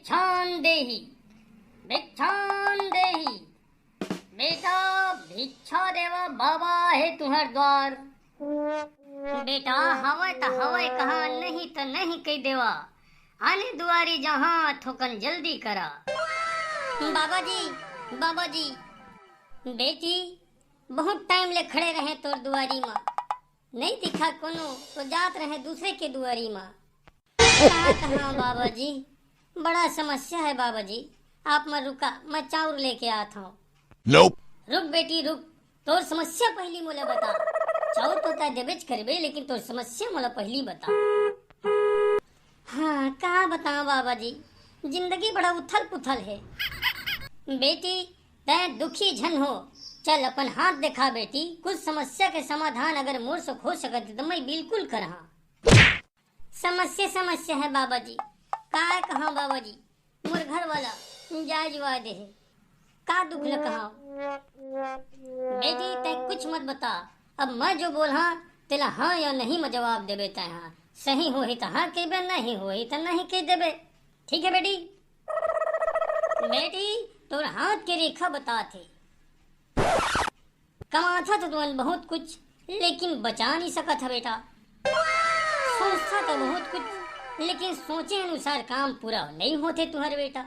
भिक्षान देहि, भिक्षान देहि। बेटा भिक्षा देवा बाबा है तुम्हार द्वार। बेटा हवा त हवा कहा, नहीं तो नहीं कह देवा। आने दुआरी जहाँ थोकन जल्दी करा। बाबा जी बेटी बहुत टाइम ले खड़े रहे तोर दुआरी माँ, नहीं दिखा कोनो तो जात रहे दूसरे के दुआरी माँ। कहाँ बाबा जी, बड़ा समस्या है बाबा जी। आप मैं रुका, मैं चाउर लेके आता हूँ। nope. रुक बेटी रुक, तोर समस्या पहली मोला बता। चाउर तो ता देबेच करबे, लेकिन तोर समस्या मोला पहली बता। हाँ कहाँ बताऊं बाबा जी, जिंदगी बड़ा उथल पुथल है। बेटी तै दुखी झन हो, चल अपन हाथ दिखा बेटी। कुछ समस्या के समाधान अगर मोर से हो सकत तो मैं बिल्कुल करहा। समस्या है बाबा जी। का कहा बाबा जी, मोर घर वाला जायज वादे है। का दुख ल कहा बेटी, तै कुछ मत बता। अब मैं जो बोल हाँ तेला हाँ या नहीं में जवाब देबे। तै हाँ सही हो ही तो हाँ कहबे, नहीं हो ही तो नहीं कह देबे। ठीक है बेटी? बेटी तोर हाथ के रेखा बता थे। कमाथा तो तुमन बहुत कुछ, लेकिन बचा नहीं सकत है बेटा। सोचता तो बहुत कुछ, लेकिन सोचे अनुसार काम पूरा नहीं होते तुम्हारे बेटा।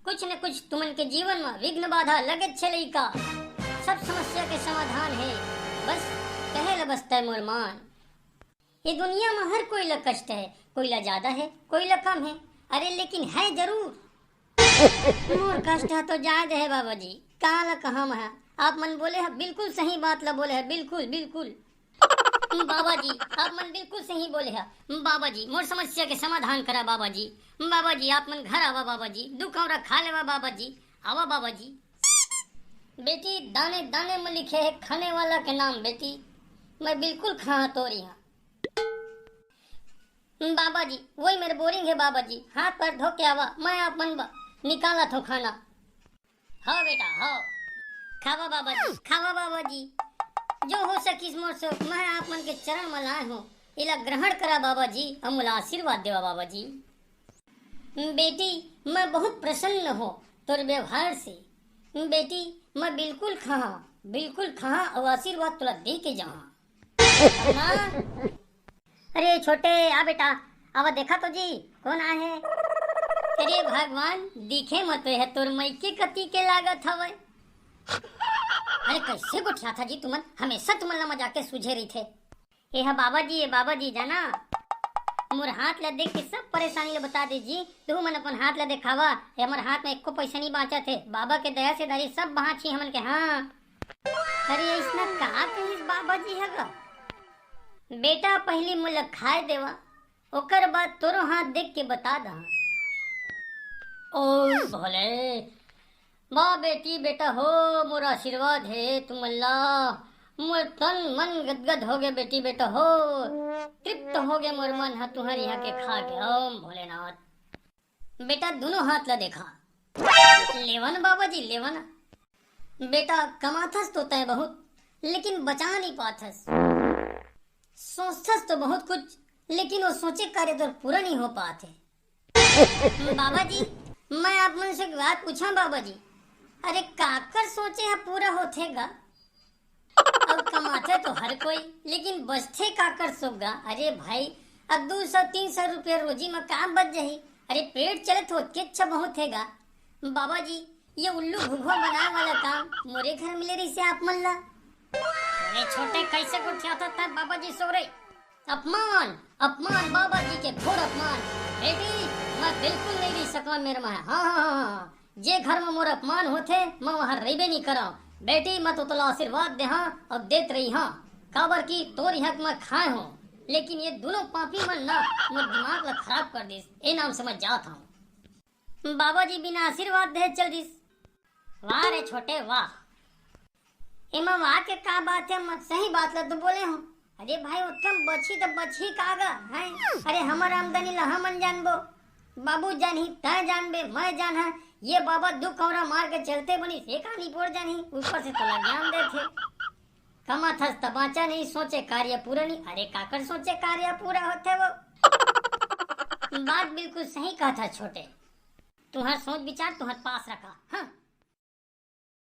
कुछ न कुछ तुमन के जीवन में विघ्न बाधा लगे चले का। सब समस्या के समाधान है, बस कहे ल बसता है मोर मान। ये दुनिया में हर कोई ला कष्ट है, कोई ला ज्यादा है, कोई ला कम है। अरे लेकिन है जरूर। मोर कष्ट है तो जायज है बाबा जी। कहाँ ला कहाँ है, आप मन बोले है बिल्कुल सही बात ला बोले है। बिल्कुल बिल्कुल बाबा जी, आप मन बिल्कुल सही बोले है। बाबा जी मोर समस्या के समाधान करा बाबा जी। बाबा जी आप मन घर आवा बाबा जी, दुख और खा लेवा बाबा जी। आवा बाबा जी। बेटी दाने दाने में लिखे है खाने वाला के नाम। बेटी मैं बिल्कुल खा तो रही हूँ। बाबा जी वही मेरे बोरिंग है बाबा जी। हाथ पैर धो के आवा, मैं आप मन निकाला तो खाना। हाँ बेटा हाँ, खावा बाबा जी, खावा बाबा जी। जो हो सकिस मोर से मैं आप मन के चरण में लाए हूँ, इला ग्रहण करा बाबा जी, अमूल आशीर्वाद देवा बाबा जी। बेटी मैं बहुत प्रसन्न हो तोर व्यवहार से। बेटी मैं बिल्कुल खा और आशीर्वाद तुला दे के जाऊँ। अरे छोटे आ बेटा, आवा देखा तो जी कौन आए है। अरे भगवान दिखे मत है, तोर मैके कति के लागत हवे। अरे कैसे गोठिया था जी तुमन, हमेशा तुमन ला मजाक के सूझे रही थे। ये है बाबा जी जाना। मोर हाथ ला देख के सब परेशानी ला बता दे जी। तू मन अपन हाथ ला दिखावा, हमर हाथ में एको पैसा नहीं बाचा थे। बाबा के दया से दारी सब बहा छी हमन के। हाँ अरे इसना का कहिस बाबा जी है। बेटा पहली मुला खाए देवा, ओकर बाद तोरो हाथ देख के बता दा। ओ भोले माँ बेटी बेटा हो, मोर आशीर्वाद है तुम अल्लाह। मोर तन मन गदगद हो गए बेटी बेटा हो, तृप्त हो गए मोर मन है तुम्हारे यहाँ के खा के। ओम भोलेनाथ। बेटा दोनों हाथ ला देखा। लेवन बाबा जी लेवन। बेटा कमाथस तो तय बहुत, लेकिन बचा नहीं पाथस। सोचथस तो बहुत कुछ, लेकिन वो सोचे कार्य तो पूरा नहीं हो पाते। बाबा जी मैं आप मन से बात पूछा बाबा जी। अरे काकर सोचे है पूरा होथेगा। अब कमाते तो हर कोई, लेकिन बचते काकर सोगा। अरे भाई अब 200-300 रुपया रोजी में काम बच जाही। अरे पेट चले तो अच्छा बहुत हैगा। बाबा जी ये उल्लू घुघुआ बनाने वाला काम मोरे घर मिले रही से आप मन ला। अरे छोटे कैसे उठा था बाबा जी सो रहे। अपमान बाबा जी के घोर अपमान। बेटी मैं बिल्कुल नहीं रह सका मेरे में। हाँ जे घर में मोर अपमान होते मैं वहाँ रहबे नहीं करा। बेटी मैं तो तला आशीर्वाद दे हाँ और देत रही हाँ। काबर की तोर यहाँ मैं खाए हूँ, लेकिन ये दोनों पापी मन ना मोर दिमाग ला खराब कर दिस। ए नाम समझ जाता हूँ। बाबा जी बिना आशीर्वाद दे चल दिस। वाह रे छोटे वाह। एमा वाह के का बात है, मत सही बात ला तो बोले हूँ। अरे भाई उत्तम बची तो बची कागा है। अरे हमार आमदनी ला हमन जानबो, बाबू जान ही तय जानबे मैं जान है। ये बाबा दो कौरा मार के चलते बनी से कहानी पोड़ जानी, ऊपर से तला ज्ञान देते। कमा थस तबाचा नहीं, सोचे कार्य पूरा नहीं। अरे काकर सोचे कार्य पूरा होते वो। बात बिल्कुल सही कहा था छोटे। तुम्हारा सोच विचार तुम्हारे पास रखा। हाँ